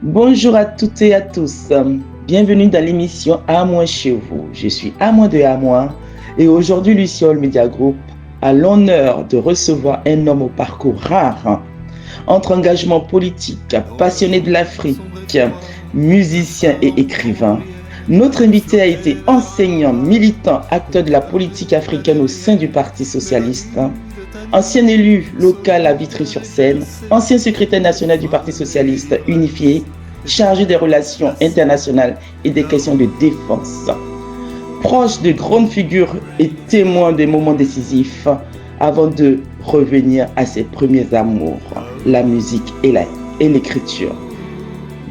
Bonjour à toutes et à tous. Bienvenue dans l'émission À moi chez vous. Je suis Amoi de Amoi et aujourd'hui Luciole Media Group a l'honneur de recevoir un homme au parcours rare. Entre engagement politique, passionné de l'Afrique, musicien et écrivain, notre invité a été enseignant, militant, acteur de la politique africaine au sein du Parti socialiste, ancien élu local à Vitry-sur-Seine, ancien secrétaire national du Parti socialiste unifié, chargé des relations internationales et des questions de défense. Proche de grandes figures et témoin des moments décisifs avant de revenir à ses premiers amours, la musique et l'écriture.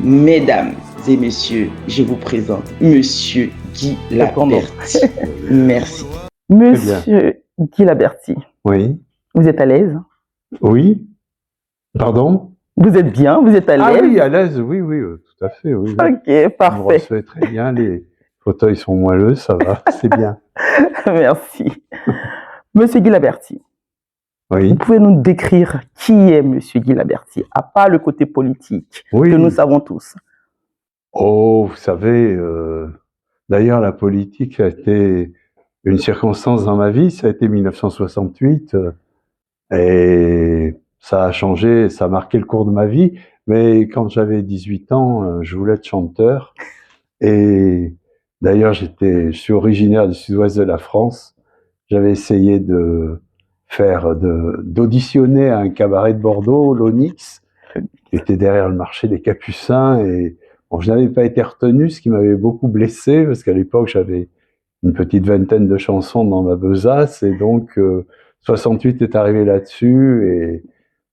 Mesdames et messieurs, je vous présente Monsieur Guy Laberty. Merci. Monsieur Guy Laberty. Oui. Vous êtes à l'aise? Oui. Pardon? Vous êtes bien? Vous êtes à l'aise? Ah oui, à l'aise, oui, tout à fait. Oui. Ok, parfait. On recevait très bien, les fauteuils sont moelleux, ça va, c'est bien. Merci. Monsieur Guy Laberty, oui. Vous pouvez nous décrire qui est Monsieur Guy Laberty, à part le côté politique que nous savons tous? Oh, vous savez, d'ailleurs, la politique a été une circonstance dans ma vie, ça a été 1968, et ça a changé, ça a marqué le cours de ma vie, mais quand j'avais 18 ans, je voulais être chanteur, et d'ailleurs, je suis originaire du sud-ouest de la France, j'avais essayé d'auditionner à un cabaret de Bordeaux, l'Onyx, qui était derrière le marché des Capucins, et bon, je n'avais pas été retenu, ce qui m'avait beaucoup blessé, parce qu'à l'époque, j'avais une petite vingtaine de chansons dans ma besace, et donc 68 est arrivé là-dessus, et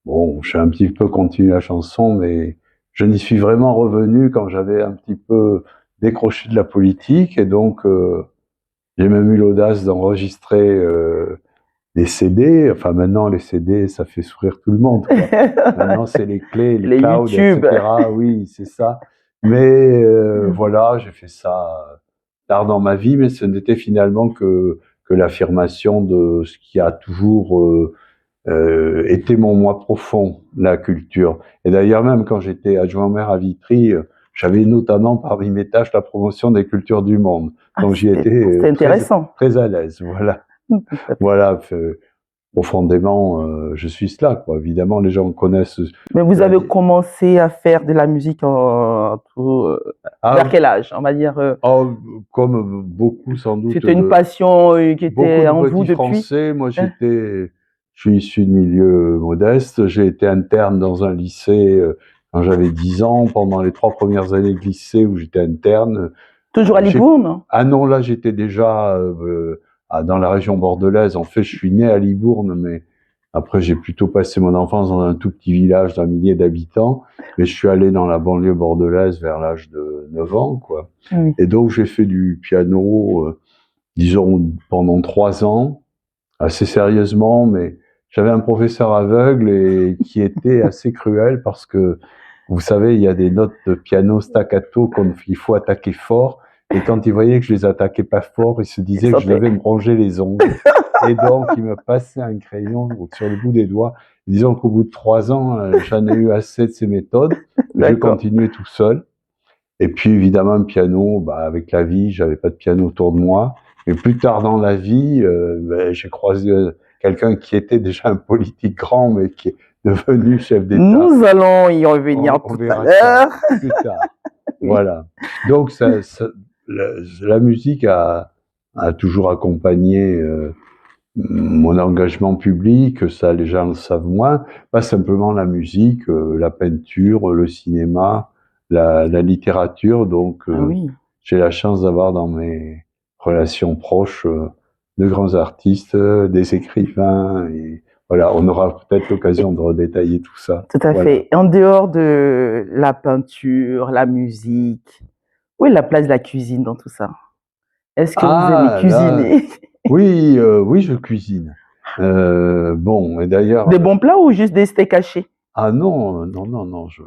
bon, j'ai un petit peu continué la chanson, mais je n'y suis vraiment revenu quand j'avais un petit peu décroché de la politique, et donc j'ai même eu l'audace d'enregistrer des CD. Enfin, maintenant, les CD, ça fait sourire tout le monde, quoi. Maintenant, c'est les clés, les clouds, YouTube, etc. Oui, c'est ça. Mais voilà, j'ai fait ça tard dans ma vie, mais ce n'était finalement que l'affirmation de ce qui a toujours été mon moi profond, la culture. Et d'ailleurs, même quand j'étais adjoint maire à Vitry, j'avais notamment parmi mes tâches la promotion des cultures du monde. Donc j'y étais très à l'aise. Voilà. Voilà. Profondément, je suis cela, quoi. Évidemment, les gens connaissent. Mais vous avez commencé à faire de la musique vers quel âge, on va dire comme beaucoup, sans doute. C'était une passion qui était en vous depuis. Français. Moi, je suis issu de milieu modeste. J'ai été interne dans un lycée quand j'avais 10 ans, pendant les 3 premières années de lycée où j'étais interne. Toujours à Libourne? Ah non, là, j'étais déjà dans la région bordelaise. En fait, je suis né à Libourne, mais après, j'ai plutôt passé mon enfance dans un tout petit village d'un millier d'habitants. Mais je suis allé dans la banlieue bordelaise vers l'âge de 9 ans, quoi. Oui. Et donc, j'ai fait du piano, disons, pendant 3 ans, assez sérieusement, mais j'avais un professeur aveugle et qui était assez cruel parce que, vous savez, il y a des notes de piano staccato qu'il faut attaquer fort. Et quand il voyait que je les attaquais pas fort, il se disait que je devais me ronger les ongles. Et donc, il me passait un crayon sur le bout des doigts. Disons qu'au bout de 3 ans, j'en ai eu assez de ces méthodes. J'ai continué tout seul. Et puis, évidemment, le piano, avec la vie, j'avais pas de piano autour de moi. Mais plus tard dans la vie, j'ai croisé quelqu'un qui était déjà un politique grand, mais qui est devenu chef d'État. Nous allons y revenir tout à l'heure. Plus tard. Voilà. Donc, la musique a toujours accompagné mon engagement public, ça les gens le savent moins, pas simplement la musique, la peinture, le cinéma, la littérature, donc j'ai la chance d'avoir dans mes relations proches de grands artistes, des écrivains, et voilà, on aura peut-être l'occasion de redétailler tout ça. Tout à fait. En dehors de la peinture, la musique, où est la place de la cuisine dans tout ça? Est-ce que vous aimez cuisiner? Oui, je cuisine. Bon, et d'ailleurs... Des bons plats ou juste des steaks hachés? Ah non, je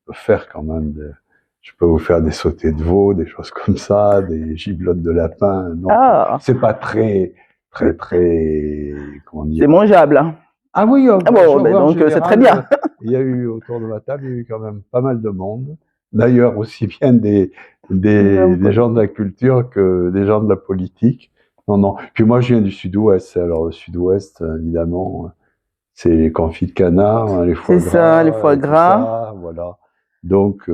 peux faire quand même je peux vous faire des sautés de veau, des choses comme ça, des giblottes de lapin. Non, c'est pas très, comment dire... C'est mangeable, hein? Ah oui, bon, donc c'est très bien. Il y a eu, autour de ma table, il y a eu quand même pas mal de monde. d'ailleurs aussi bien des gens de la culture que des gens de la politique. Non, non. Puis moi, je viens du Sud-Ouest. Alors, le Sud-Ouest, évidemment, c'est les confits de canard, les foie C'est ça, les gras, foie tout gras. ça, voilà. Donc,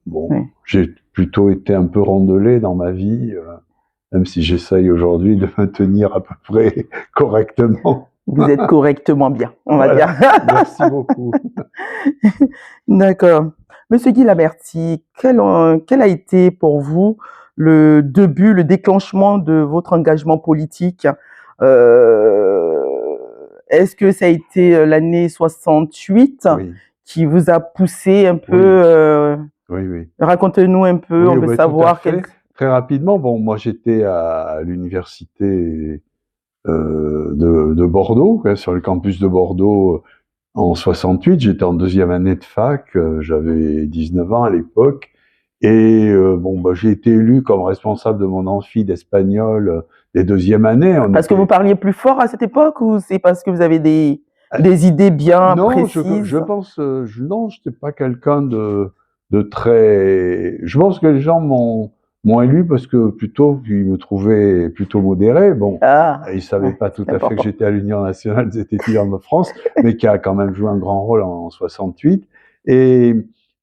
bon, Oui. j'ai plutôt été un peu rondelé dans ma vie, même si j'essaye aujourd'hui de me tenir à peu près correctement. Vous êtes correctement bien, on va Voilà. dire. Merci beaucoup. D'accord. Monsieur Guy Laberty, quel a été pour vous le début, le déclenchement de votre engagement politique? Est-ce que ça a été l'année 68 Oui, qui vous a poussé un peu oui, oui. racontez-nous un peu, Oui, on veut ouais, savoir tout à fait. Très rapidement, bon, moi j'étais à l'université de Bordeaux, sur le campus de Bordeaux en 68. J'étais en deuxième année de fac, j'avais 19 ans à l'époque. Et bon, bah, j'ai été élu comme responsable de mon amphi d'espagnol des deuxièmes années. Parce que vous parliez plus fort à cette époque ou c'est parce que vous avez des idées bien Non, précises? je pense, non, je n'étais pas quelqu'un de très. Je pense que les gens m'ont élu parce que plutôt ils me trouvaient plutôt modéré. Bon, Ah, ils savaient pas tout c'est à fait que important. j'étais à l'Union nationale des étudiants de France, mais qui a quand même joué un grand rôle en 68. Et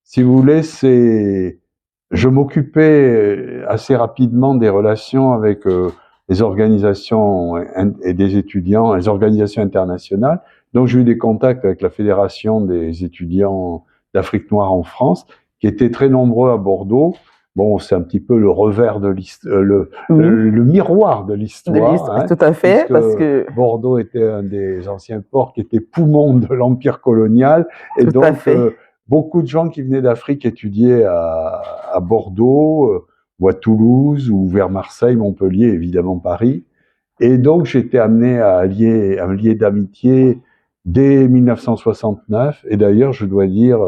si vous voulez, je m'occupais assez rapidement des relations avec les organisations et des étudiants, les organisations internationales. Donc, j'ai eu des contacts avec la Fédération des étudiants d'Afrique noire en France, qui étaient très nombreux à Bordeaux. Bon, c'est un petit peu le revers de l'histoire, le miroir de l'histoire. Hein, tout à fait, parce que Bordeaux était un des anciens ports qui était poumon de l'Empire colonial. Et tout à donc, fait. beaucoup de gens qui venaient d'Afrique étudiaient à Bordeaux, ou à Toulouse, ou vers Marseille, Montpellier, évidemment Paris. Et donc, j'étais amené à me lier d'amitié dès 1969. Et d'ailleurs, je dois dire,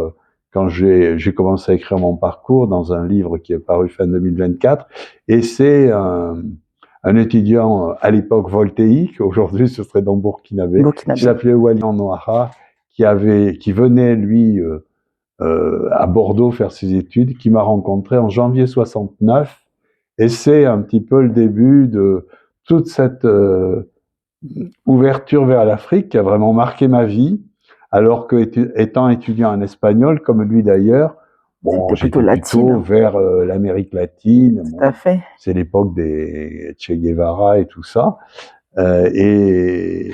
quand j'ai commencé à écrire mon parcours dans un livre qui est paru fin 2024, et c'est un étudiant à l'époque voltaïque, aujourd'hui ce serait dans Burkinabé, qui s'appelait Walian Noara, qui venait lui à Bordeaux faire ses études, qui m'a rencontré en janvier 69, et c'est un petit peu le début de toute cette ouverture vers l'Afrique qui a vraiment marqué ma vie, alors que étant étudiant en espagnol, comme lui d'ailleurs, bon, j'étais plutôt vers l'Amérique latine. Tout à fait. C'est l'époque des Che Guevara et tout ça. Et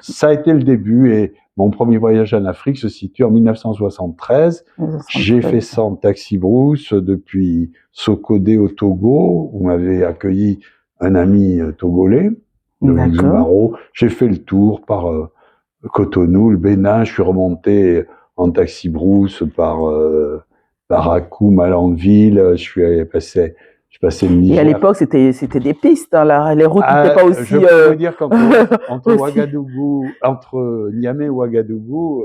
ça a été le début. Et mon premier voyage en Afrique se situe en 1973. J'ai fait ça en taxi-brousse depuis Sokodé au Togo, où m'avait accueilli un ami togolais, Dominique Zoumaro. J'ai fait le tour par Cotonou, le Bénin. Je suis remonté en taxi-brousse par Akou, Malanville. Je passais le Niger. Et à l'époque, c'était des pistes, hein, là. Les routes n'étaient pas aussi. Je peux vous dire qu'entre Ouagadougou, entre Niamey et Ouagadougou,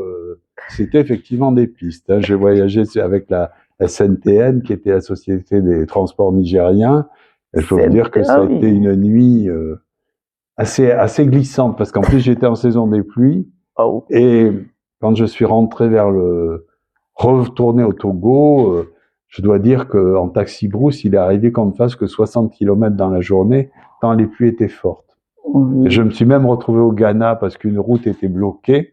c'était effectivement des pistes. Hein. J'ai voyagé avec la SNTN, qui était la Société des Transports Nigériens. Il faut vous dire que ça a été une nuit assez glissante, parce qu'en plus j'étais en saison des pluies. Oh. Et quand je suis retourné au Togo, je dois dire qu'en taxi-brousse, il est arrivé qu'on ne fasse que 60 km dans la journée, tant les pluies étaient fortes. Et je me suis même retrouvé au Ghana parce qu'une route était bloquée.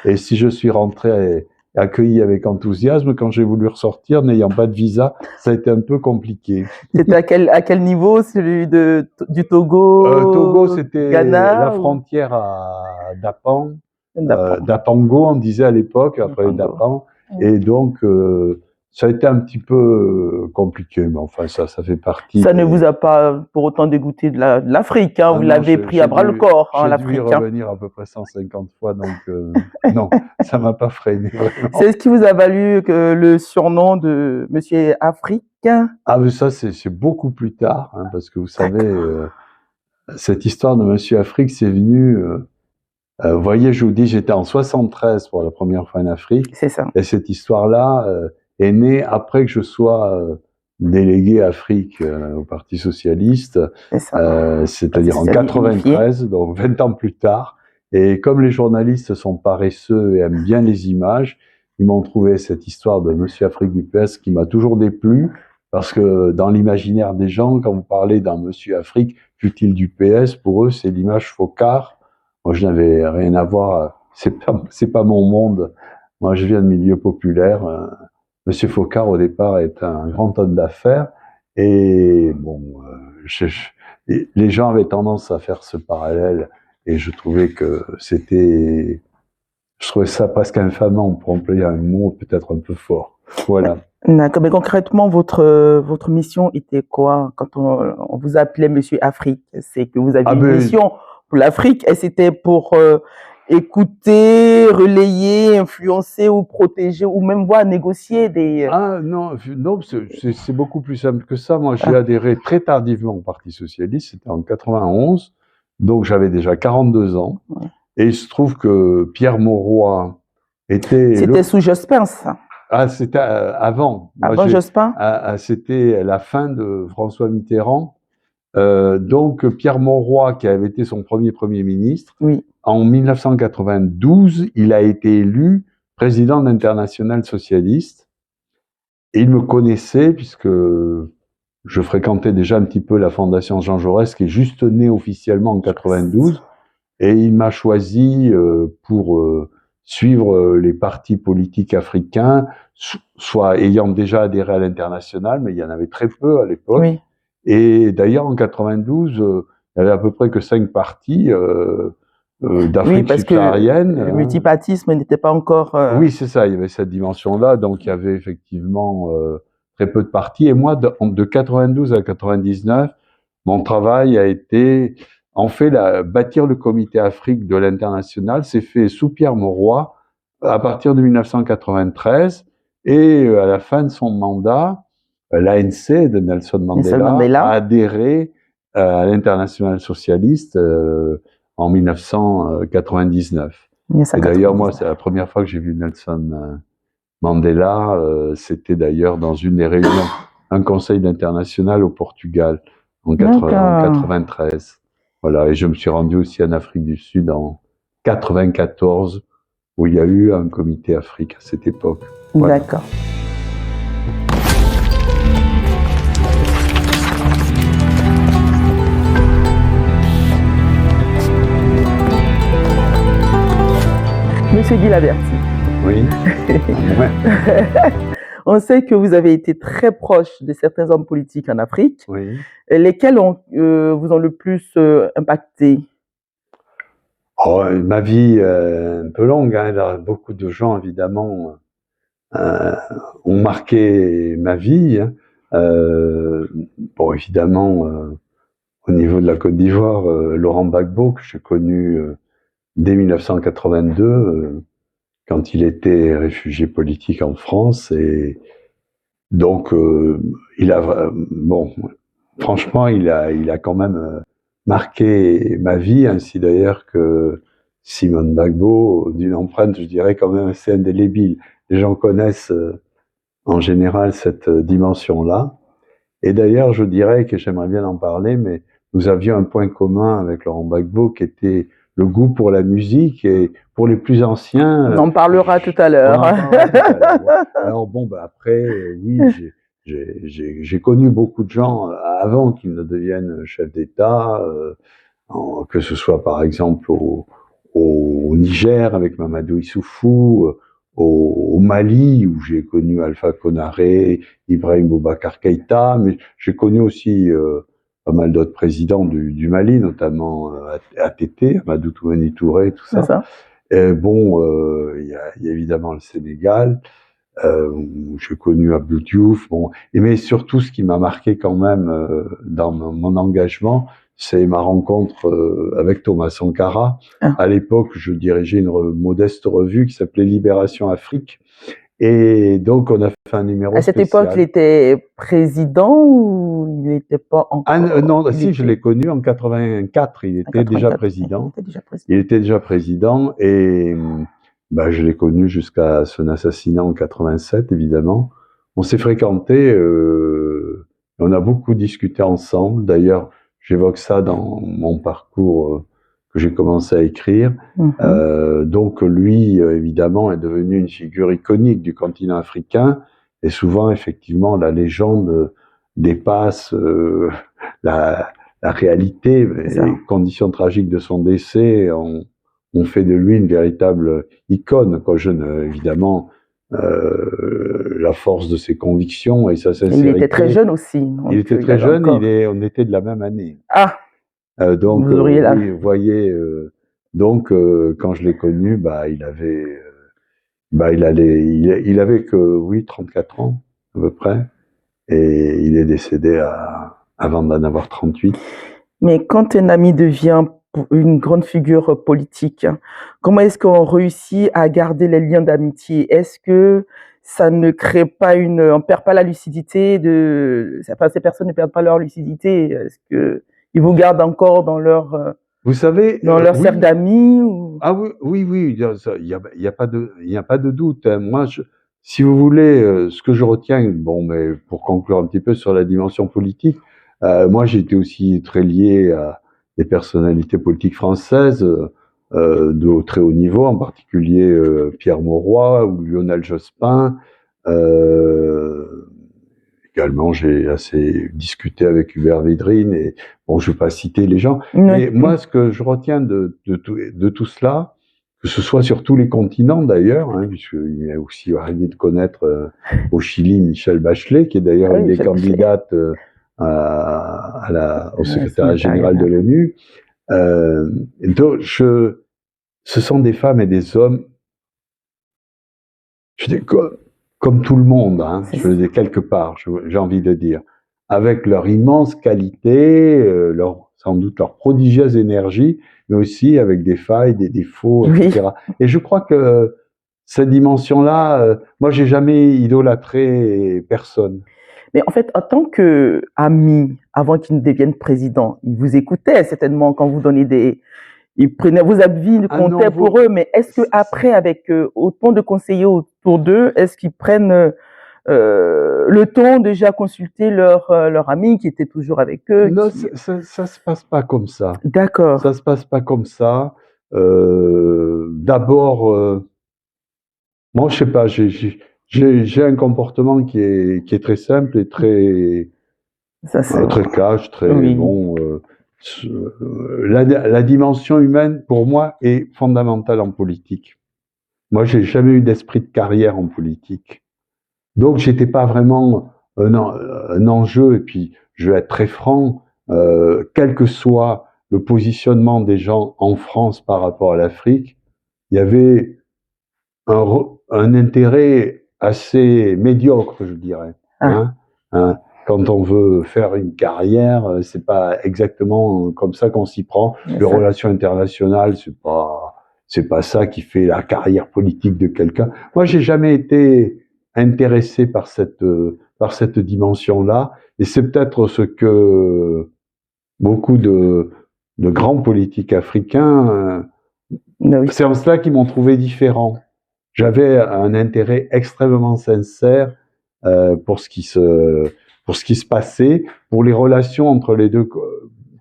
Et si je suis rentré accueilli avec enthousiasme, quand j'ai voulu ressortir, n'ayant pas de visa, ça a été un peu compliqué. C'était à quel niveau, celui du Togo? Togo, c'était Ghana, la frontière à Dapan. Dapango, on disait à l'époque, après Dapan. Et donc, ça a été un petit peu compliqué, mais enfin, ça fait partie. Ça ne vous a pas pour autant dégoûté de l'Afrique, hein, vous l'avez pris à bras le corps, hein, l'Afrique. J'ai dû y revenir à peu près 150 fois, donc non, ça m'a pas freiné, vraiment. C'est ce qui vous a valu le surnom de Monsieur Afrique? Ah, mais ça, c'est beaucoup plus tard, hein, parce que vous savez, cette histoire de Monsieur Afrique, c'est venu. Vous voyez, je vous dis, j'étais en 73 pour la première fois en Afrique. C'est ça. Et cette histoire-là est née après que je sois délégué Afrique au Parti Socialiste, c'est-à-dire en 93, donc 20 ans plus tard. Et comme les journalistes sont paresseux et aiment bien les images, ils m'ont trouvé cette histoire de Monsieur Afrique du PS qui m'a toujours déplu, parce que dans l'imaginaire des gens, quand vous parlez d'un Monsieur Afrique, fut-il du PS, pour eux, c'est l'image Focard. Moi, je n'avais rien à voir. C'est pas mon monde. Moi, je viens de milieu populaire. Monsieur Focard, au départ, est un grand homme d'affaires. Et bon, les gens avaient tendance à faire ce parallèle. Et je trouvais que je trouvais ça presque infamant pour employer un mot peut-être un peu fort. Voilà. D'accord. Mais concrètement, votre mission était quoi quand on vous appelait Monsieur Afrique? C'est que vous aviez une mission pour l'Afrique et c'était pour écouter, relayer, influencer ou protéger ou même voir négocier des... Ah non, c'est beaucoup plus simple que ça. Moi, j'ai adhéré très tardivement au Parti Socialiste, c'était en 91, donc j'avais déjà 42 ans. Ouais. Et il se trouve que Pierre Mauroy était... C'était sous Jospin, ça? Ah, c'était avant. Avant Jospin? C'était la fin de François Mitterrand. Donc, Pierre Mauroy, qui avait été son premier ministre, oui. En 1992, il a été élu président de l'Internationale socialiste. Et il me connaissait, puisque je fréquentais déjà un petit peu la Fondation Jean Jaurès, qui est juste née officiellement en 92. Et il m'a choisi pour suivre les partis politiques africains, soit ayant déjà adhéré à l'Internationale, mais il y en avait très peu à l'époque. Oui. Et d'ailleurs, en 92, il y avait à peu près que 5 partis d'Afrique subsaharienne. Que le multipartisme n'était pas encore... Oui, c'est ça, il y avait cette dimension-là, donc il y avait effectivement très peu de partis. Et moi, de 92 à 99, mon travail a été... En fait, bâtir le comité Afrique de l'Internationale s'est fait sous Pierre Mauroy à partir de 1993, et à la fin de son mandat, l'ANC de Nelson Mandela a adhéré à l'Internationale socialiste en 1999. Et d'ailleurs, moi, c'est la première fois que j'ai vu Nelson Mandela, c'était d'ailleurs dans une des réunions, un conseil international au Portugal en 93. Voilà, et je me suis rendu aussi en Afrique du Sud en 94, où il y a eu un comité Afrique à cette époque. Voilà. D'accord. Monsieur Guy Laberty. Oui. On sait que vous avez été très proche de certains hommes politiques en Afrique. Oui. Lesquels vous ont le plus impacté? Oh, ma vie un peu longue, hein. Beaucoup de gens, évidemment, ont marqué ma vie. Hein. Bon, évidemment, au niveau de la Côte d'Ivoire, Laurent Gbagbo, que j'ai connu dès 1982, quand il était réfugié politique en France. Et donc, franchement, il a quand même marqué ma vie, ainsi d'ailleurs que Simone Gbagbo, d'une empreinte, je dirais, quand même assez indélébile. Les gens connaissent en général cette dimension-là. Et d'ailleurs, je dirais que j'aimerais bien en parler, mais nous avions un point commun avec Laurent Gbagbo qui était le goût pour la musique, et pour les plus anciens... On en parlera tout à l'heure. Alors bon, après, oui, j'ai connu beaucoup de gens avant qu'ils ne deviennent chefs d'État, que ce soit par exemple au Niger avec Mamadou Issoufou, au Mali où j'ai connu Alpha Konaré, Ibrahim Boubacar Keïta, mais j'ai connu aussi pas mal d'autres présidents du Mali, notamment ATT, Amadou Toumani Touré, tout ça. C'est ça. Il y a évidemment le Sénégal, j'ai connu Abdou Diouf, mais surtout ce qui m'a marqué quand même dans mon engagement, c'est ma rencontre avec Thomas Sankara. À l'époque, je dirigeais une modeste revue qui s'appelait Libération Afrique. Et donc, on a fait un numéro spécial. À cette époque, il était président ou il n'était pas encore... Non, si, je l'ai connu en 84. Il était déjà président. Il était déjà président et je l'ai connu jusqu'à son assassinat en 87, évidemment. On s'est fréquentés, on a beaucoup discuté ensemble. D'ailleurs, j'évoque ça dans mon parcours que j'ai commencé à écrire. Donc lui, évidemment, est devenu une figure iconique du continent africain. Et souvent, effectivement, la légende dépasse la réalité. Les conditions tragiques de son décès ont fait de lui une véritable icône. Évidemment, la force de ses convictions et sa sincérité. Il était très jeune aussi. Il était très jeune, on était de la même année. Ah, donc, vous auriez là. oui, vous voyez, quand je l'ai connu, il avait que 34 ans à peu près, et il est décédé avant d'en avoir 38. Mais quand un ami devient une grande figure politique, comment est-ce qu'on réussit à garder les liens d'amitié? Est-ce que ça ne crée pas on perd pas la lucidité ces personnes ne perdent pas leur lucidité? Est-ce que ils vous gardent encore dans leur vous savez, leur cercle d'amis ou... Ah oui, il y a pas de doute. Hein. Moi, si vous voulez, ce que je retiens, mais pour conclure un petit peu sur la dimension politique, moi j'ai été aussi très lié à des personnalités politiques françaises de très haut niveau, en particulier Pierre Mauroy ou Lionel Jospin. Également, j'ai assez discuté avec Hubert Védrine et je ne vais pas citer les gens. Mais moi, ce que je retiens de tout cela, que ce soit sur tous les continents d'ailleurs, puisqu'il m'est aussi arrivé de connaître au Chili Michelle Bachelet, qui est d'ailleurs une des candidates au secrétariat général de l'ONU. Ce sont des femmes et des hommes. Comme tout le monde, je le dis quelque part, j'ai envie de dire, avec leur immense qualité, sans doute leur prodigieuse énergie, mais aussi avec des failles, des défauts, etc. Et je crois que cette dimension-là, moi, j'ai jamais idolâtré personne. Mais en fait, en tant qu'ami, avant qu'il ne devienne président, il vous écoutait certainement quand vous donnez ils prenaient vos avis, ils comptaient pour eux, mais est-ce qu'après, avec autant de conseillers autour d'eux, est-ce qu'ils prennent le temps déjà à consulter leur ami qui était toujours avec eux? Non, ça se passe pas comme ça. D'accord. Ça se passe pas comme ça. D'abord, moi, je sais pas, j'ai un comportement qui est très simple et très cash, très bon. La dimension humaine, pour moi, est fondamentale en politique. Moi, j'ai jamais eu d'esprit de carrière en politique. Donc, j'étais pas vraiment un enjeu. Et puis, je vais être très franc, quel que soit le positionnement des gens en France par rapport à l'Afrique, il y avait un intérêt assez médiocre, je dirais. Quand on veut faire une carrière, c'est pas exactement comme ça qu'on s'y prend. Les relations internationales, c'est pas ça qui fait la carrière politique de quelqu'un. Moi, j'ai jamais été intéressé par cette dimension-là, et c'est peut-être ce que beaucoup de grands politiques africains, c'est en cela qu'ils m'ont trouvé différent. J'avais un intérêt extrêmement sincère pour ce qui se passait, pour les relations entre les deux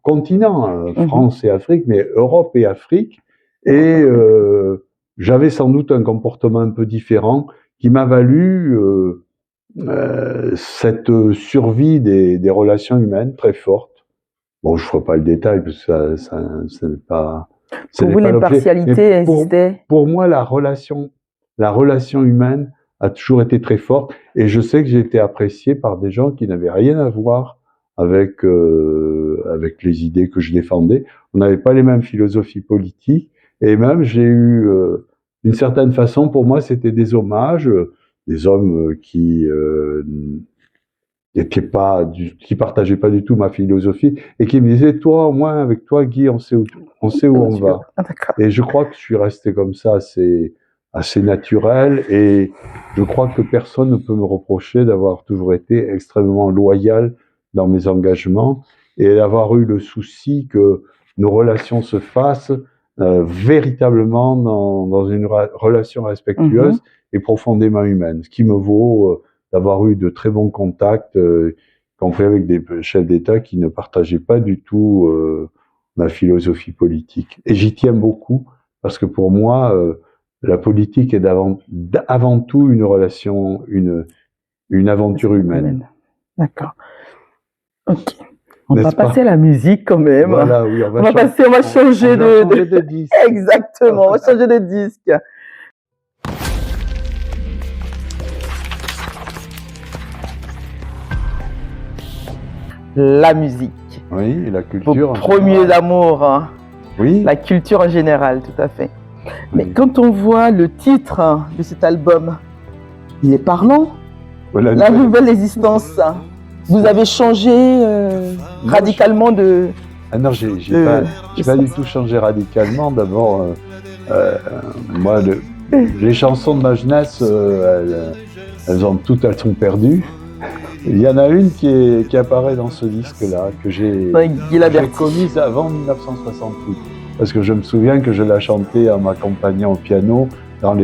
continents, France et Afrique, mais Europe et Afrique. Et j'avais sans doute un comportement un peu différent qui m'a valu cette survie des relations humaines très forte. Bon, je ne ferai pas le détail parce que ça n'est pas... Pour vous, l'impartialité existait? Pour moi, la relation humaine a toujours été très forte, et je sais que j'ai été apprécié par des gens qui n'avaient rien à voir avec les idées que je défendais. On n'avait pas les mêmes philosophies politiques, et même j'ai eu, d'une certaine façon, pour moi, c'était des hommages, des hommes qui partageaient pas du tout ma philosophie, et qui me disaient, toi, au moins, avec toi, Guy, on sait où on va. Et je crois que je suis resté comme ça assez naturel, et je crois que personne ne peut me reprocher d'avoir toujours été extrêmement loyal dans mes engagements et d'avoir eu le souci que nos relations se fassent véritablement dans une relation respectueuse et profondément humaine, ce qui me vaut d'avoir eu de très bons contacts, y compris avec des chefs d'État qui ne partageaient pas du tout ma philosophie politique. Et j'y tiens beaucoup, parce que pour moi, la politique est avant tout une relation, une aventure humaine. D'accord. Ok. On va passer à la musique quand même. Voilà, oui, on va changer de disque. Exactement, on va changer de disque. La musique. Oui, la culture. Vos premiers d'amour. Hein. Oui. La culture en général, tout à fait. Mais quand on voit le titre de cet album, il est parlant. Voilà, la nouvelle existence. Vous avez changé radicalement de... Ah non, j'ai pas du tout changé radicalement. D'abord, moi, les chansons de ma jeunesse, elles sont perdues. Il y en a une qui apparaît dans ce disque-là, que j'ai commise avant 1968. Parce que je me souviens que je la chantais en m'accompagnant au piano dans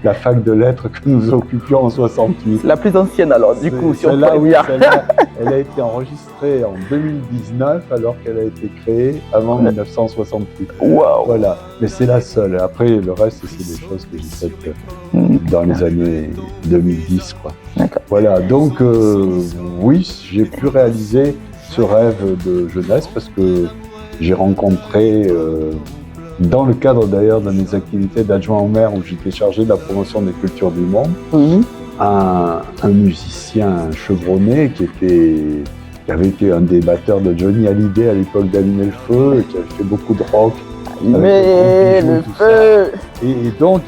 la fac de lettres que nous occupions en 68. La plus ancienne alors, du coup, si on peut dire. Elle a été enregistrée en 2019 alors qu'elle a été créée avant 1968. Wow. Voilà, mais c'est la seule. Après, le reste, c'est des choses que j'ai faites dans les années 2010, quoi. Voilà, donc oui, j'ai pu réaliser ce rêve de jeunesse parce que j'ai rencontré... dans le cadre d'ailleurs de mes activités d'adjoint au maire où j'étais chargé de la promotion des cultures du monde, un musicien chevronné qui avait été un des batteurs de Johnny Hallyday à l'époque d'Allumer le feu, qui avait fait beaucoup de rock. Allumer le feu. Et donc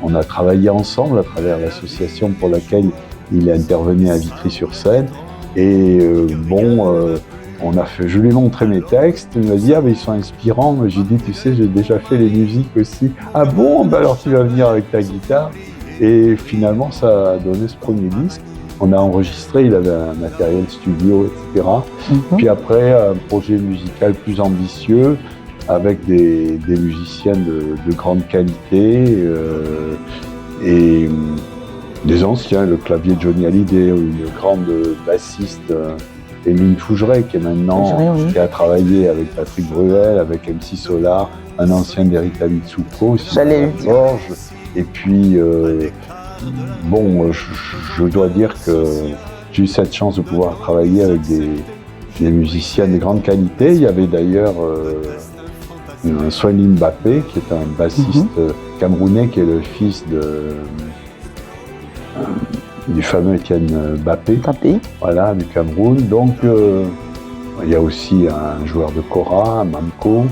on a travaillé ensemble à travers l'association pour laquelle il intervenait à Vitry-sur-Seine. Et je lui ai montré mes textes, il m'a dit « Ah, mais ils sont inspirants ». J'ai dit « Tu sais, j'ai déjà fait les musiques aussi ». « Ah bon, bah alors tu vas venir avec ta guitare ». Et finalement, ça a donné ce premier disque. On a enregistré, il avait un matériel studio, etc. Puis après, un projet musical plus ambitieux, avec des musiciens de grande qualité, et des anciens, le clavier de Johnny Hallyday, une grande bassiste... Émile Fougeret, qui est maintenant, qui a travaillé avec Patrick Bruel, avec MC Solar, un ancien d'Erita Mitsuko, Georges. Et puis, je dois dire que j'ai eu cette chance de pouvoir travailler avec des musiciens de grande qualité. Il y avait d'ailleurs Soigny Mbappé, qui est un bassiste camerounais, qui est le fils du fameux Étienne Mbappé, voilà, du Cameroun. Donc, il y a aussi un joueur de Kora, Mamco,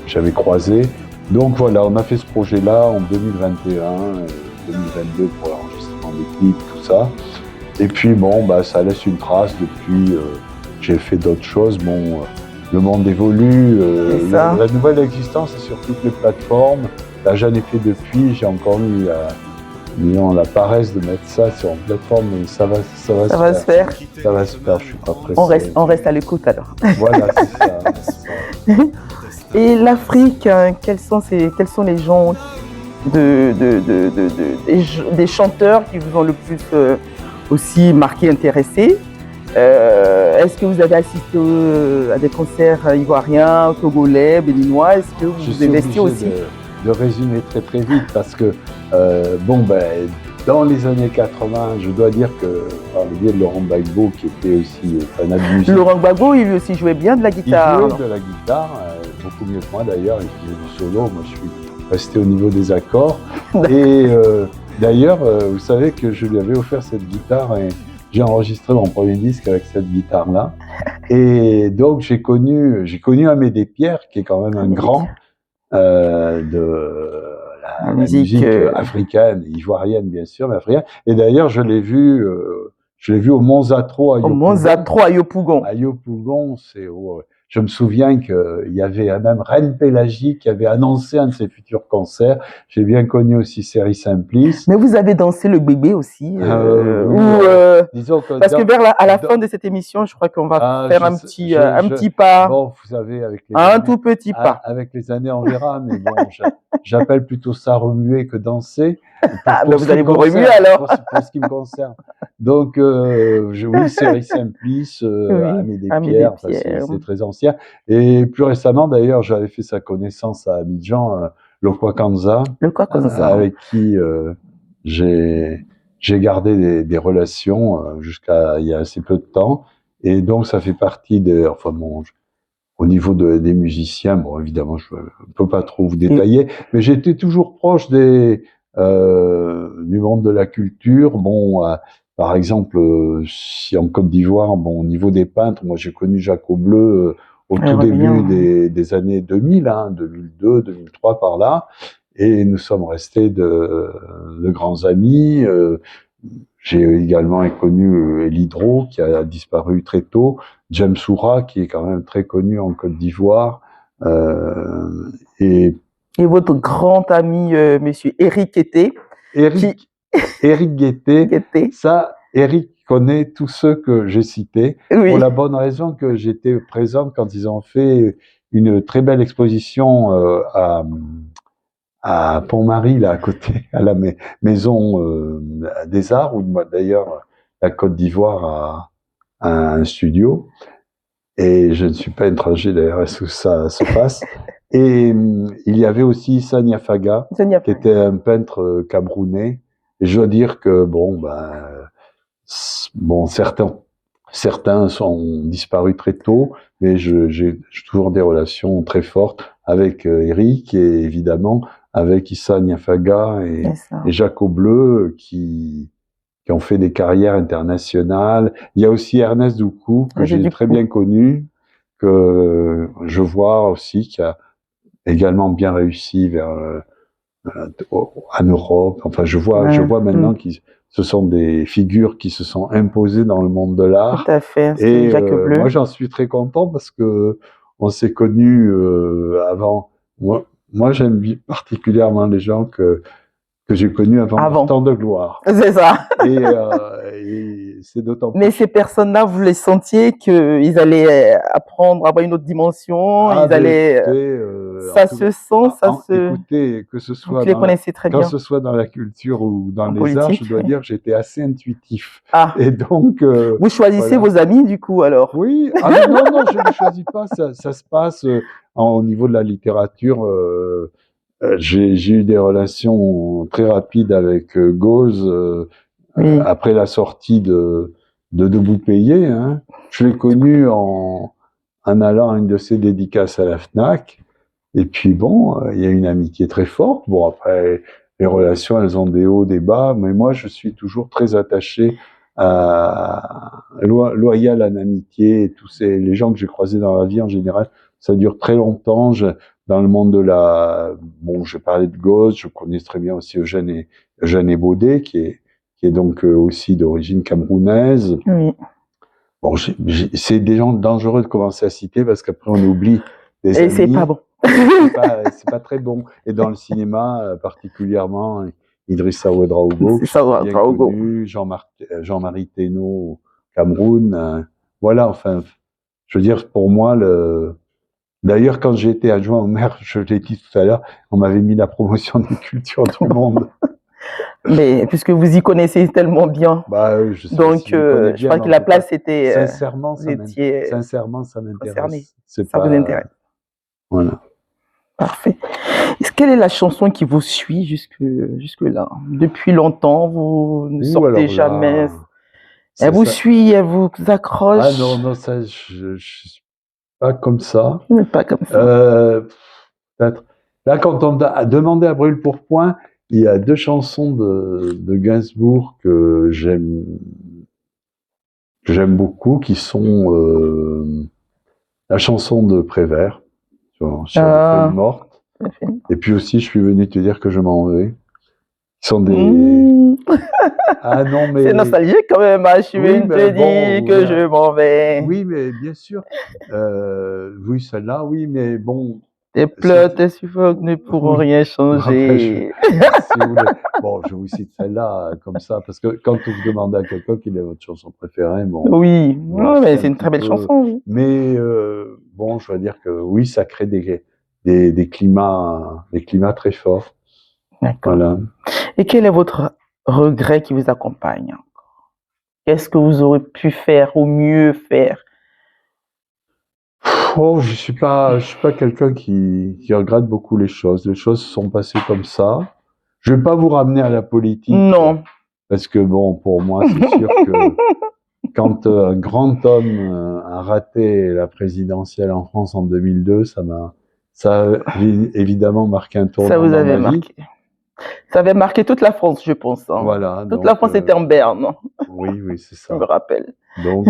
j'avais croisé. Donc voilà, on a fait ce projet-là en 2021, 2022 pour l'enregistrement des clips, tout ça. Et puis ça laisse une trace. Depuis, j'ai fait d'autres choses. Le monde évolue. La nouvelle existence est sur toutes les plateformes. Là, j'en ai fait depuis. J'ai encore eu la paresse de mettre ça sur une plateforme, mais ça va se faire. Ça va se faire, je suis pas pressé. On reste à l'écoute alors. Voilà, c'est ça. Et l'Afrique, quels sont les gens des chanteurs qui vous ont le plus aussi marqué, intéressé? Est-ce que vous avez assisté à des concerts ivoiriens, togolais, béninois? Est-ce que vous investissez aussi? De résumer très vite parce que dans les années 80, je dois dire que par le biais de Laurent Gbagbo qui était aussi fanat de musique. Laurent Gbagbo, il lui aussi jouait bien de la guitare. Il jouait de la guitare, beaucoup mieux que moi d'ailleurs, il faisait du solo, moi je suis resté au niveau des accords. Et d'ailleurs, vous savez que je lui avais offert cette guitare et j'ai enregistré mon premier disque avec cette guitare-là. Et donc j'ai connu Amédée Pierre, qui est quand même un grand de la musique africaine, ivoirienne bien sûr, mais africaine. Et d'ailleurs, je l'ai vu au Monzatro à Yopougon. Au Monzatro à Yopougon. À Yopougon, je me souviens qu'il y avait même Reine Pélagie qui avait annoncé un de ses futurs concerts. J'ai bien connu aussi Série Simplice. Mais vous avez dansé le bébé aussi. Disons que parce que à la fin de cette émission, je crois qu'on va faire un petit pas. Bon, vous savez, tout petit pas. Avec les années, on verra. Mais bon, j'appelle plutôt ça remuer que danser. Vous allez vous remuer alors. Pour ce qui me concerne. Donc, oui, Série Simplice, Amédée Pierre, enfin, c'est très ancien. Et plus récemment, d'ailleurs, j'avais fait sa connaissance à Abidjan, Lokwa Kanza, avec qui j'ai gardé des relations jusqu'à il y a assez peu de temps. Et donc, ça fait partie enfin bon, au niveau des musiciens, bon, évidemment, je ne peux pas trop vous détailler, mais j'étais toujours proche du monde de la culture. Bon, par exemple, si en Côte d'Ivoire, bon, au niveau des peintres, moi j'ai connu Jaco Bleu au tout début des années 2000, 2002, 2003 par là, et nous sommes restés de grands amis. J'ai également connu Elidro, qui a disparu très tôt, James Soura, qui est quand même très connu en Côte d'Ivoire. Et votre grand ami, monsieur Eric Guettet. Eric Guettet, ça, Eric connaît tous ceux que j'ai cités, pour la bonne raison que j'étais présent quand ils ont fait une très belle exposition à Pont-Marie, là à côté, à la maison des Arts, où d'ailleurs la Côte d'Ivoire a un studio. Et je ne suis pas étranger d'ailleurs à ce que ça se passe. Et il y avait aussi Issa Niafaga, qui était un peintre camerounais. Et je dois dire que bon, certains sont disparus très tôt, mais j'ai toujours des relations très fortes avec Eric et évidemment avec Issa Niafaga et Jaco Bleu qui ont fait des carrières internationales. Il y a aussi Ernest Doucou, que j'ai très bien connu, que je vois aussi, qui a également bien réussi en Europe. Enfin, je vois maintenant que ce sont des figures qui se sont imposées dans le monde de l'art. Tout à fait. Et moi, j'en suis très content parce que on s'est connus avant. Moi, j'aime particulièrement les gens que j'ai connus avant leur temps de gloire. C'est ça. Et c'est d'autant plus. Mais ces personnes-là, vous les sentiez qu'ils allaient apprendre à avoir une autre dimension, ils allaient. Ça se sent, ça se. Écoutez, que ce soit. Vous les connaissez très bien. Que ce soit dans la culture ou dans les arts, je dois dire que j'étais assez intuitif. Ah. Et donc. Vous choisissez vos amis, du coup, alors? Oui. Ah, non, je ne choisis pas. Ça se passe au niveau de la littérature. J'ai eu des relations très rapides avec Gauze après la sortie de Debout Payé. Hein. Je l'ai connu en allant à une de ses dédicaces à la FNAC. Et puis bon, il y a une amitié très forte. Bon, après, les relations, elles ont des hauts, des bas. Mais moi, je suis toujours très attaché loyal à l'amitié. Et tous les gens que j'ai croisés dans la vie, en général, ça dure très longtemps. Dans le monde de bon, je parlais de Gauze, je connais très bien aussi Eugène Baudet, qui est donc aussi d'origine camerounaise. Oui. Bon, c'est des gens dangereux de commencer à citer parce qu'après on oublie des amis. Et c'est pas bon. c'est pas très bon. Et dans le cinéma, particulièrement, Idrissa Ouedraogo, bien connu, Jean-Marie Thénault au Cameroun. Voilà, enfin, je veux dire, pour moi, D'ailleurs, quand j'ai été adjoint au maire, je l'ai dit tout à l'heure, on m'avait mis la promotion des cultures du monde. Mais puisque vous y connaissez tellement bien, je sais, donc je crois que la place était. Sincèrement, ça m'intéresse. Ça vous intéresse. Voilà. Parfait. Quelle est la chanson qui vous suit jusque là? Depuis longtemps, vous ne sortez jamais. Elle vous suit, elle vous accroche. Ah non, ça, je pas comme ça. Pas comme ça. Peut-être. Là, quand on a demandé à Brûle-Pourpoint, il y a 2 chansons de Gainsbourg que j'aime beaucoup, qui sont la chanson de Prévert sur les feuilles mortes. Et puis aussi, je suis venu te dire que je m'en vais. Qui sont des. Ah non, mais. C'est nostalgique quand même, hein. Je suis venu te dire que je m'en vais. Oui, mais bien sûr. Oui, celle-là, oui, mais bon. Tes pleurs, tes suffoques ne pourront rien changer. Bon, je vous cite celle-là comme ça, parce que quand vous demandez à quelqu'un quelle est votre chanson préférée, bon. Oui, mais c'est une très belle chanson. Oui. Mais bon, je veux dire que oui, ça crée des climats très forts. D'accord. Voilà. Et quel est votre regret qui vous accompagne? Qu'est-ce que vous aurez pu faire ou mieux faire? Oh, je suis pas quelqu'un qui regrette beaucoup les choses. Les choses se sont passées comme ça. Je vais pas vous ramener à la politique. Non. Parce que bon, pour moi, c'est sûr que quand un grand homme a raté la présidentielle en France en 2002, ça a évidemment marqué un tournant Ça vous dans avait ma vie. marqué. Ça avait marqué toute la France, je pense. Hein. Voilà. Toute la France était en berne. Oui, c'est Je ça. me rappelle. Donc,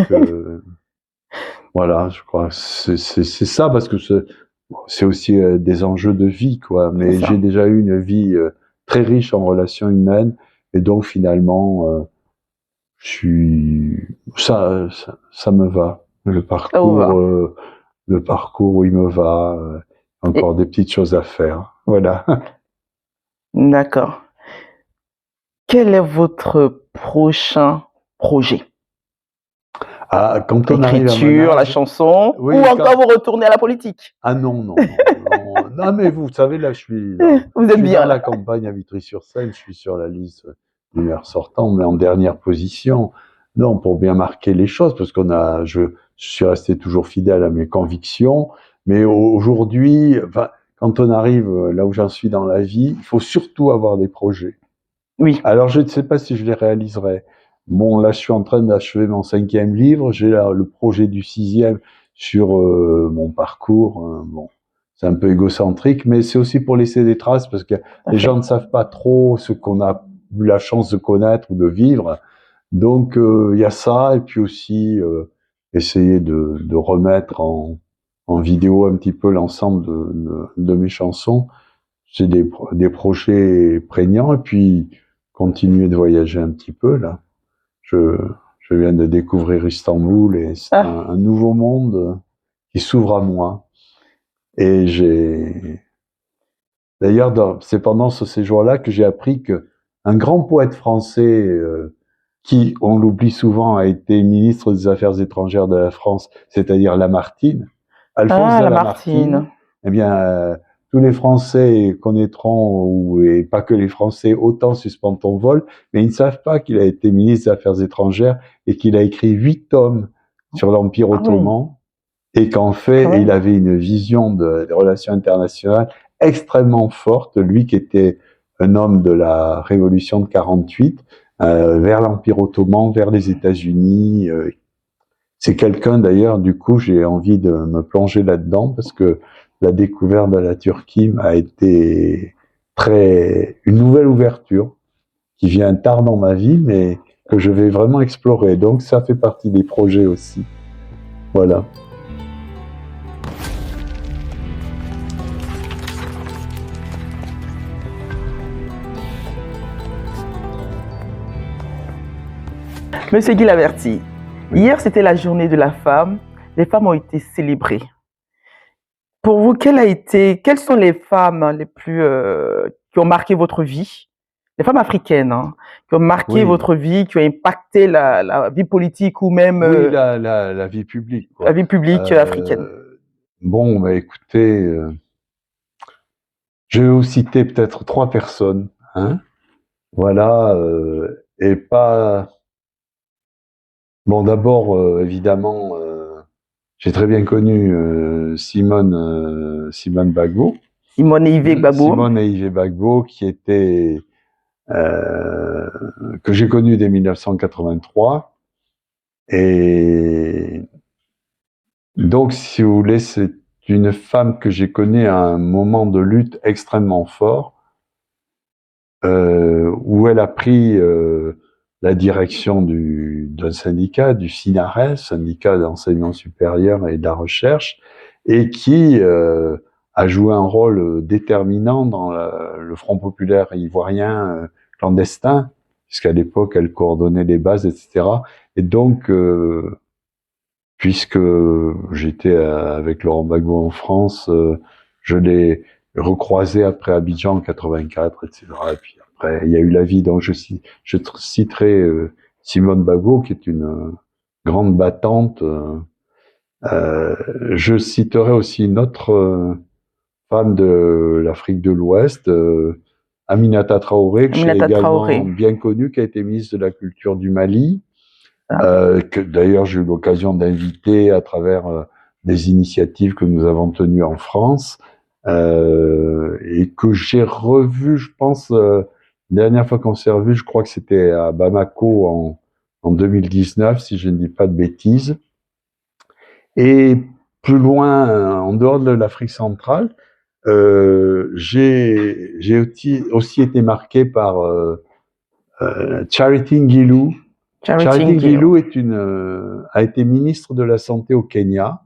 voilà, je crois que c'est ça, parce que c'est aussi des enjeux de vie, quoi. Mais j'ai déjà eu une vie très riche en relations humaines, et donc finalement, ça me va. Le parcours, il me va. Encore des petites choses à faire. Voilà. D'accord. Quel est votre prochain projet? Quand on arrive à l'écriture, la chanson, ou encore vous retournez à la politique? Ah non, mais vous savez, là, je suis dans la campagne à Vitry-sur-Seine, je suis sur la liste du maire sortant, mais en dernière position. Non, pour bien marquer les choses, parce je suis resté toujours fidèle à mes convictions, mais aujourd'hui, quand on arrive là où j'en suis dans la vie, il faut surtout avoir des projets. Oui. Alors, je ne sais pas si je les réaliserai. Bon, là, je suis en train d'achever mon 5e livre. J'ai là le projet du 6e sur mon parcours. Bon, c'est un peu égocentrique, mais c'est aussi pour laisser des traces, parce que les gens ne savent pas trop ce qu'on a eu la chance de connaître ou de vivre. Donc, il y a ça, et puis aussi essayer de remettre en vidéo un petit peu l'ensemble de mes chansons. C'est des projets prégnants, et puis continuer de voyager un petit peu, là. Je viens de découvrir Istanbul, et c'est un nouveau monde qui s'ouvre à moi. Et d'ailleurs, c'est pendant ce séjour-là que j'ai appris que un grand poète français, qui, on l'oublie souvent, a été ministre des Affaires étrangères de la France, c'est-à-dire Lamartine, Alphonse de Lamartine. Eh bien, tous les Français connaîtront, et pas que les Français, autant suspendre ton vol, mais ils ne savent pas qu'il a été ministre des Affaires étrangères et qu'il a écrit 8 tomes sur l'Empire ottoman, et qu'en fait, il avait une vision des relations internationales extrêmement forte, lui qui était un homme de la Révolution de 48, vers l'Empire ottoman, vers les États-Unis. C'est quelqu'un, d'ailleurs, du coup, j'ai envie de me plonger là-dedans, parce que la découverte de la Turquie a été une nouvelle ouverture qui vient tard dans ma vie, mais que je vais vraiment explorer. Donc, ça fait partie des projets aussi. Voilà. Monsieur Guy Laverty, hier c'était la journée de la femme. Les femmes ont été célébrées. Pour vous, quelles sont les femmes les plus qui ont marqué votre vie? Les femmes africaines, hein, qui ont marqué votre vie, qui ont impacté la vie politique ou même la vie publique, quoi. La vie publique africaine. Bon, écoutez, je vais vous citer peut-être 3 personnes, hein. Voilà, et pas. Bon, d'abord, évidemment, j'ai très bien connu Simone Gbagbo. Simone et Yves Gbagbo. Simone et Yves Gbagbo, qui était que j'ai connu dès 1983. Et donc, si vous voulez, c'est une femme que j'ai connue à un moment de lutte extrêmement fort, où elle a pris la direction d'un syndicat, du SINARES, syndicat d'enseignement supérieur et de la recherche, et qui a joué un rôle déterminant dans le Front populaire ivoirien clandestin, puisqu'à l'époque, elle coordonnait les bases, etc. Et donc, puisque j'étais avec Laurent Gbagbo en France, je l'ai recroisé après Abidjan en 84, etc. Et puis après, il y a eu la vie. Donc, je citerai Simone Gbagbo, qui est une grande battante. Je citerai aussi une autre femme de l'Afrique de l'Ouest, Aminata Traoré, que j'ai également bien connue, qui a été ministre de la Culture du Mali. que d'ailleurs j'ai eu l'occasion d'inviter à travers des initiatives que nous avons tenues en France, et que j'ai revu, je pense, la dernière fois qu'on s'est revu, je crois que c'était à Bamako en 2019, si je ne dis pas de bêtises. Et plus loin, en dehors de l'Afrique centrale, j'ai aussi été marqué par Charity Ngilu. Charity Ngilu a été ministre de la Santé au Kenya.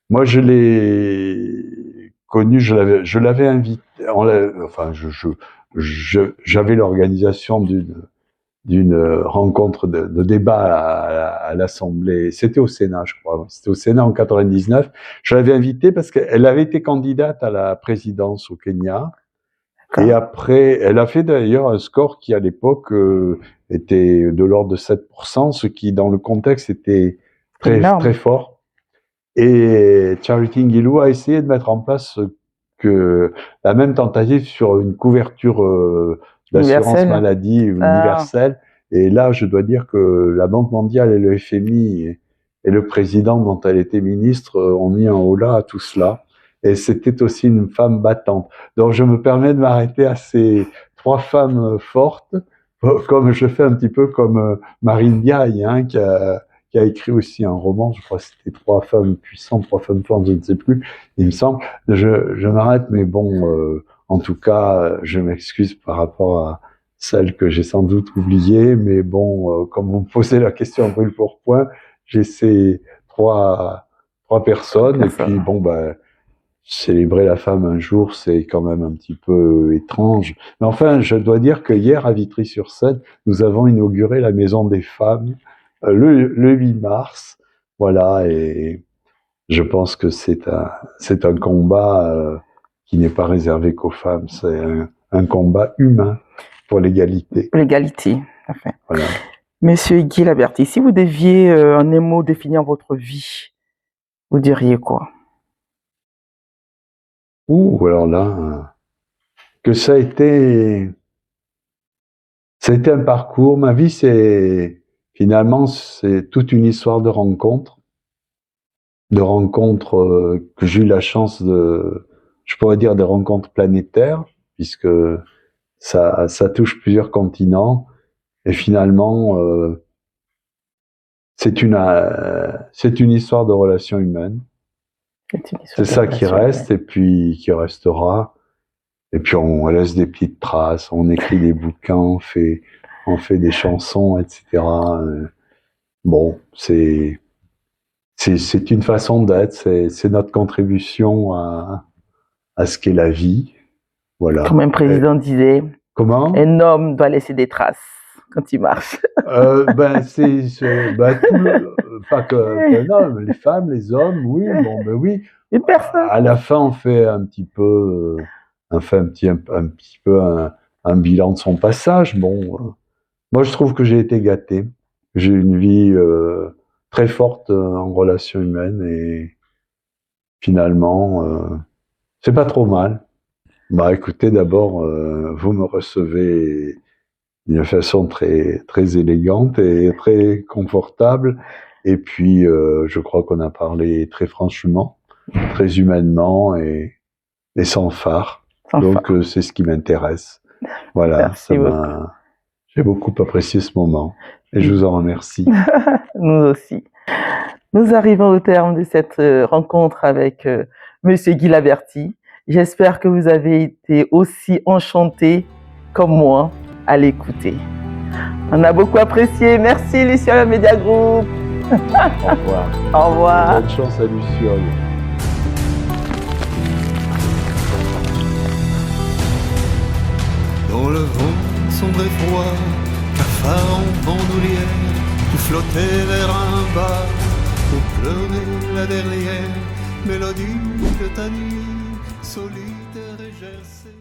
Moi, je l'ai connu, je l'avais invité, j'avais l'organisation d'une rencontre de débat à l'Assemblée. C'était au Sénat, je crois. C'était au Sénat en 99. Je l'avais invitée parce qu'elle avait été candidate à la présidence au Kenya. Et après, elle a fait d'ailleurs un score qui, à l'époque, était de l'ordre de 7%, ce qui, dans le contexte, était très fort. Et Charity Ngilu a essayé de mettre en place la même tentative sur une couverture d'assurance maladie universelle. Et là, je dois dire que la Banque mondiale et le FMI et le président dont elle était ministre ont mis un holà à tout cela. Et c'était aussi une femme battante. Donc, je me permets de m'arrêter à ces 3 femmes fortes, comme je fais un petit peu comme Marine Diaye, hein, qui a écrit aussi un roman, je crois que c'était 3 femmes puissantes, 3 femmes fortes, je ne sais plus, il me semble. Je m'arrête, mais bon, en tout cas, je m'excuse par rapport à celle que j'ai sans doute oubliée, mais bon, comme vous me posez la question brûle pour point, j'ai ces trois personnes, et puis bon, célébrer la femme un jour, c'est quand même un petit peu étrange. Mais enfin, je dois dire que hier, à Vitry-sur-Seine, nous avons inauguré la Maison des Femmes, le 8 mars, voilà, et je pense que c'est un combat qui n'est pas réservé qu'aux femmes, c'est un combat humain pour l'égalité. L'égalité, tout à fait. Voilà. Monsieur Guy Laberty, si vous deviez en un mot définir votre vie, vous diriez quoi? Alors là, que ça a été un parcours. Ma vie, finalement, c'est toute une histoire de rencontres. Que j'ai eu la chance je pourrais dire des rencontres planétaires, puisque ça touche plusieurs continents. Et finalement, c'est une histoire de relations humaines. C'est ça qui reste, et puis qui restera. Et puis on laisse des petites traces, on écrit des bouquins, on fait des chansons, etc. Bon, c'est une façon d'être, c'est notre contribution à ce qu'est la vie. Voilà. Comme un président disait, comment? Un homme doit laisser des traces quand il marche. Pas qu'un homme, les femmes, les hommes, oui, bon, ben oui. Une personne. À la fin, on fait un petit peu, un bilan de son passage. Bon, moi, je trouve que j'ai été gâté. J'ai une vie très forte en relations humaines, et finalement, c'est pas trop mal. Écoutez, d'abord, vous me recevez d'une façon très, très élégante et très confortable. Et puis, je crois qu'on a parlé très franchement, très humainement et sans phare. Donc, c'est ce qui m'intéresse. Voilà, j'ai beaucoup apprécié ce moment et je vous en remercie. Nous aussi. Nous arrivons au terme de cette rencontre avec Monsieur Guy Laberty. J'espère que vous avez été aussi enchantés comme moi à l'écouter. On a beaucoup apprécié. Merci Luciole Media Group. Au revoir. Au revoir. Bonne chance à Luciole. Dans le vent sombre et froid, cafard en bandoulière, tout flottait vers un bar pour pleurer la dernière mélodie de ta nuit solitaire et gercée.